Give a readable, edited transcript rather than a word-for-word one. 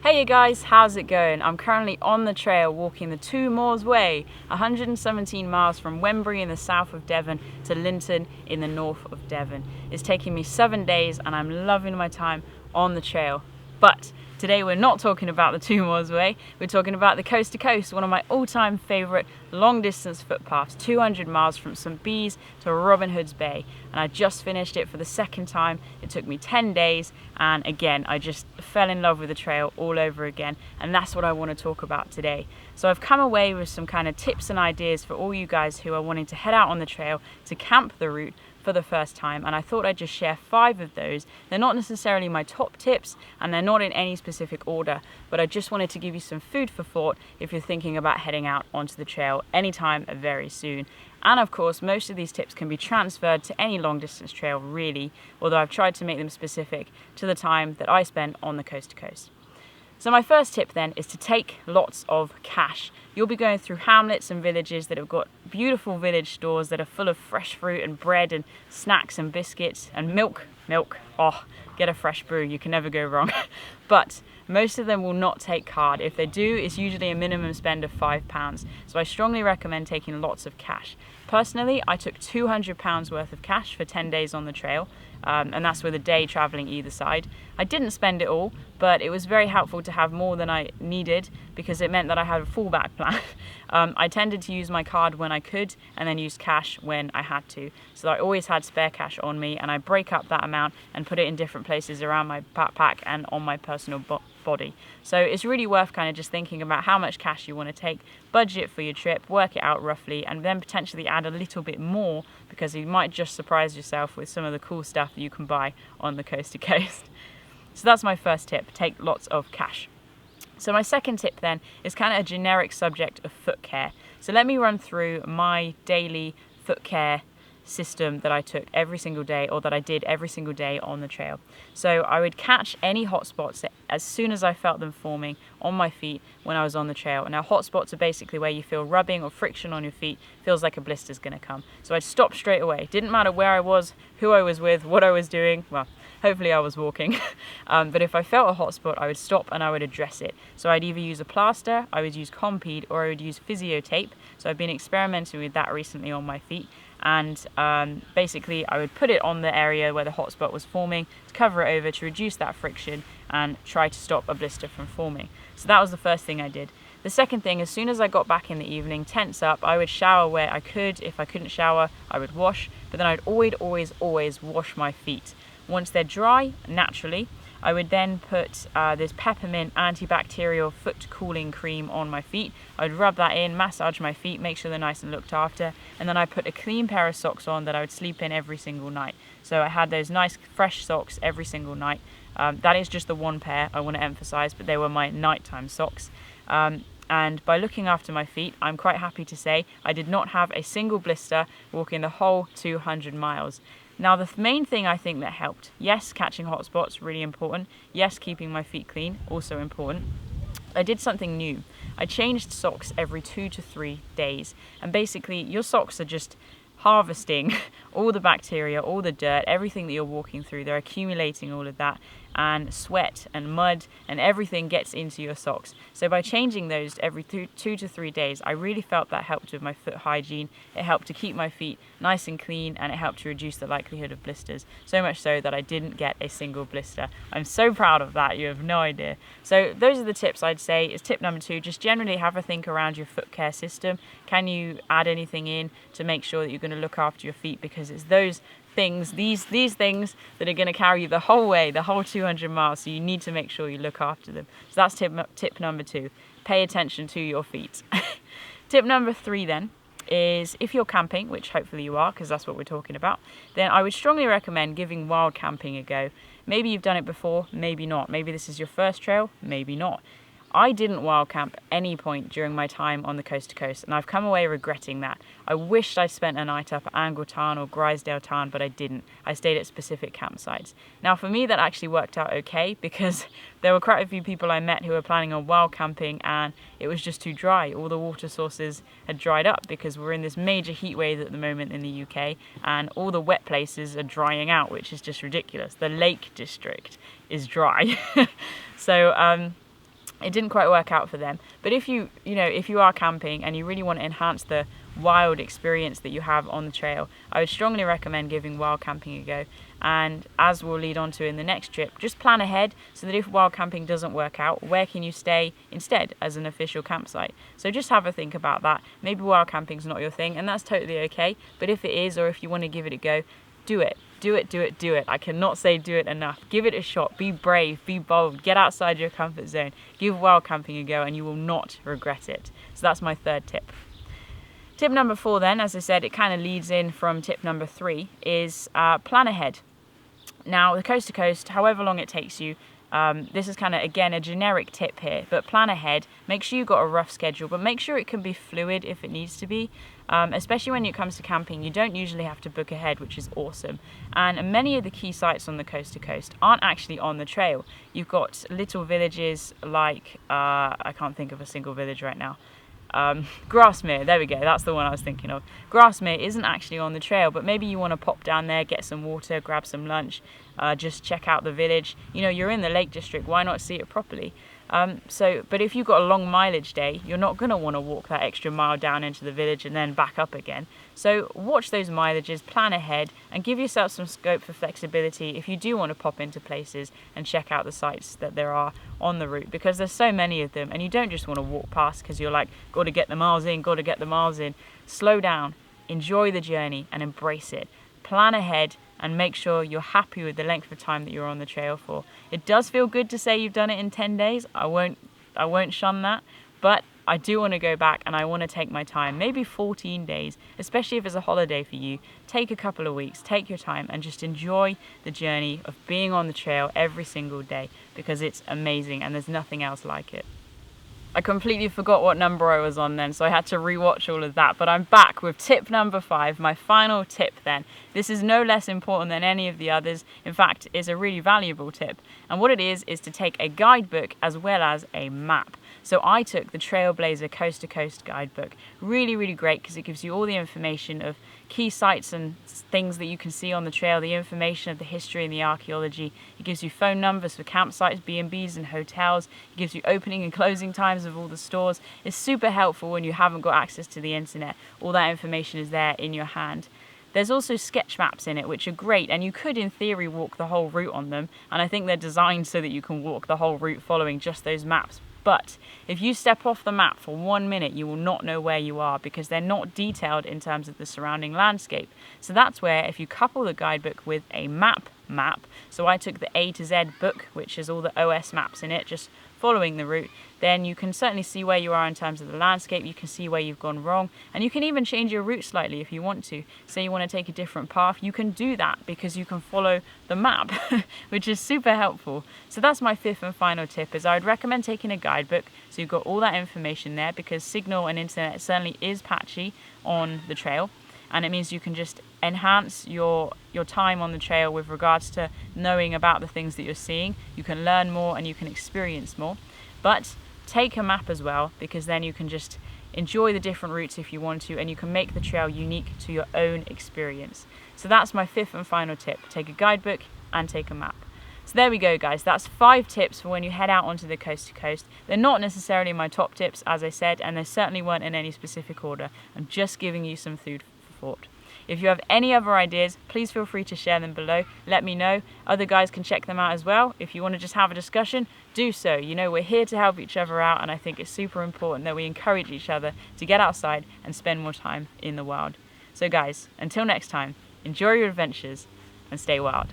Hey you guys, how's it going? I'm currently on the trail walking the 2 Moors Way, 117 miles from Wembury in the south of Devon to Linton in the north of Devon. It's taking me 7 days and I'm loving my time on the trail. But today we're not talking about the 2 Moors Way, we're talking about the Coast to Coast, one of my all-time favourite long distance footpaths, 200 miles from St Bees to Robin Hood's Bay. And I just finished it for the second time. It took me 10 days and again I just fell in love with the trail all over again, and that's what I want to talk about today. So I've come away with some kind of tips and ideas for all you guys who are wanting to head out on the trail to camp the route for the first time, and I thought I'd just share 5 of those. They're not necessarily my top tips and they're not in any specific order, but I just wanted to give you some food for thought if you're thinking about heading out onto the trail anytime very soon. And of course, most of these tips can be transferred to any long distance trail really, although I've tried to make them specific to the time that I spent on the coast to coast. So my first tip then is to take lots of cash. You'll be going through hamlets and villages that have got beautiful village stores that are full of fresh fruit and bread and snacks and biscuits and milk. Oh, get a fresh brew, you can never go wrong. But most of them will not take card. If they do, it's usually a minimum spend of £5. So I strongly recommend taking lots of cash. Personally, I took £200 worth of cash for 10 days on the trail, and that's with a day traveling either side. I didn't spend it all, but it was very helpful to have more than I needed because it meant that I had a fallback plan. I tended to use my card when I could and then use cash when I had to. So I always had spare cash on me, and I break up that amount and put it in different places around my backpack and on my personal body. So it's really worth kind of just thinking about how much cash you want to take, budget for your trip, work it out roughly, and then potentially add a little bit more because you might just surprise yourself with some of the cool stuff that you can buy on the coast to coast. So that's my first tip, take lots of cash. So my second tip then is kind of a generic subject of foot care. So let me run through my daily foot care system that I took every single day, or that I did every single day on the trail. So I would catch any hot spots as soon as I felt them forming on my feet when I was on the trail. Now hot spots are basically where you feel rubbing or friction on your feet, feels like a blister's gonna come. So I'd stop straight away. Didn't matter where I was, who I was with, what I was doing. Well, hopefully I was walking. But if I felt a hot spot, I would stop and I would address it. So I'd either use a plaster, I would use Compeed, or I would use physio tape. So I've been experimenting with that recently on my feet. And basically I would put it on the area where the hot spot was forming to cover it over to reduce that friction and try to stop a blister from forming. So that was the first thing I did. The second thing, as soon as I got back in the evening, tents up, I would shower where I could. If I couldn't shower, I would wash, but then I'd always wash my feet. Once they're dry, naturally, I would then put this peppermint antibacterial foot cooling cream on my feet. I would rub that in, massage my feet, make sure they're nice and looked after, and then I put a clean pair of socks on that I would sleep in every single night. So I had those nice fresh socks every single night. That is just the one pair I want to emphasize, but they were my nighttime socks. And by looking after my feet, I'm quite happy to say I did not have a single blister walking the whole 200 miles. Now the main thing I think that helped, yes, catching hot spots, really important. Yes, keeping my feet clean, also important. I did something new. I changed socks every 2 to 3 days. And basically your socks are just harvesting all the bacteria, all the dirt, everything that you're walking through. They're accumulating all of that, and sweat and mud and everything gets into your socks. So by changing those every 2 to 3 days, I really felt that helped with my foot hygiene. It helped to keep my feet nice and clean, and it helped to reduce the likelihood of blisters. So much so that I didn't get a single blister. I'm so proud of that, you have no idea. So those are the tips I'd say. Is tip number 2, just generally have a think around your foot care system. Can you add anything in to make sure that you're going to look after your feet, because it's those things, these things that are going to carry you the whole way, the whole 200 miles, so you need to make sure you look after them. So that's tip number 2, pay attention to your feet. Tip number 3 then is, if you're camping, which hopefully you are because that's what we're talking about, then I would strongly recommend giving wild camping a go. Maybe you've done it before, maybe not. Maybe this is your first trail, maybe not. I didn't wild camp at any point during my time on the coast to coast, and I've come away regretting that. I wished I'd spent a night up at Angle Tarn or Grisdale Tarn, but I didn't. I stayed at specific campsites. Now for me that actually worked out okay, because there were quite a few people I met who were planning on wild camping and it was just too dry. All the water sources had dried up because we're in this major heat wave at the moment in the UK, and all the wet places are drying out, which is just ridiculous. The Lake District is dry. So it didn't quite work out for them. But if you are camping and you really want to enhance the wild experience that you have on the trail, I would strongly recommend giving wild camping a go. And as we'll lead on to in the next trip, just plan ahead so that if wild camping doesn't work out, where can you stay instead as an official campsite? So just have a think about that. Maybe wild camping's not your thing, and that's totally okay. But if it is, or if you want to give it a go, do it. Do it, do it, do it. I cannot say do it enough. Give it a shot. Be brave, be bold, get outside your comfort zone. Give wild camping a go and you will not regret it. So that's my third tip. Tip number 4 then, as I said, it kind of leads in from tip number 3, is plan ahead. Now, the coast to coast, however long it takes you, this is kind of, again, a generic tip here, but plan ahead. Make sure you've got a rough schedule, but make sure it can be fluid if it needs to be. Especially when it comes to camping, you don't usually have to book ahead, which is awesome. And many of the key sites on the coast to coast aren't actually on the trail. You've got little villages like, I can't think of a single village right now. Grassmere, there we go, that's the one I was thinking of. Grassmere isn't actually on the trail, but maybe you want to pop down there, get some water, grab some lunch, just check out the village. You know, you're in the Lake District, why not see it properly? But if you've got a long mileage day, you're not going to want to walk that extra mile down into the village and then back up again. So watch those mileages, plan ahead, and give yourself some scope for flexibility if you do want to pop into places and check out the sites that there are on the route, because there's so many of them and you don't just want to walk past because you're like, got to get the miles in, got to get the miles in. Slow down, enjoy the journey and embrace it. Plan ahead and make sure you're happy with the length of time that you're on the trail for. It does feel good to say you've done it in 10 days. I won't shun that, but I do want to go back and I want to take my time, maybe 14 days, especially if it's a holiday for you. Take a couple of weeks, take your time and just enjoy the journey of being on the trail every single day, because it's amazing and there's nothing else like it. I completely forgot what number I was on then, so I had to rewatch all of that. But I'm back with tip number 5, my final tip then. This is no less important than any of the others. In fact, it's a really valuable tip. And what it is to take a guidebook as well as a map. So I took the Trailblazer Coast to Coast guidebook. Really, really great, because it gives you all the information of key sites and things that you can see on the trail, the information of the history and the archaeology. It gives you phone numbers for campsites, B&Bs and hotels. It gives you opening and closing times of all the stores. It's super helpful when you haven't got access to the internet. All that information is there in your hand. There's also sketch maps in it, which are great, and you could in theory walk the whole route on them, and I think they're designed so that you can walk the whole route following just those maps. But if you step off the map for 1 minute, you will not know where you are, because they're not detailed in terms of the surrounding landscape. So that's where, if you couple the guidebook with a map, so I took the A to Z book, which has all the OS maps in it, just following the route, then you can certainly see where you are in terms of the landscape, you can see where you've gone wrong, and you can even change your route slightly if you want to. Say you want to take a different path, you can do that because you can follow the map, which is super helpful. So that's my 5th and final tip, is I would recommend taking a guidebook so you've got all that information there, because signal and internet certainly is patchy on the trail, and it means you can just enhance your time on the trail with regards to knowing about the things that you're seeing. You can learn more and you can experience more. But take a map as well, because then you can just enjoy the different routes if you want to, and you can make the trail unique to your own experience. So that's my 5th and final tip. Take a guidebook and take a map. So there we go, guys. That's 5 tips for when you head out onto the coast to coast. They're not necessarily my top tips, as I said, and they certainly weren't in any specific order. I'm just giving you some food for thought. If you have any other ideas, please feel free to share them below. Let me know. Other guys can check them out as well. If you want to just have a discussion, do so. You know, we're here to help each other out, and I think it's super important that we encourage each other to get outside and spend more time in the wild. So guys, until next time, enjoy your adventures and stay wild.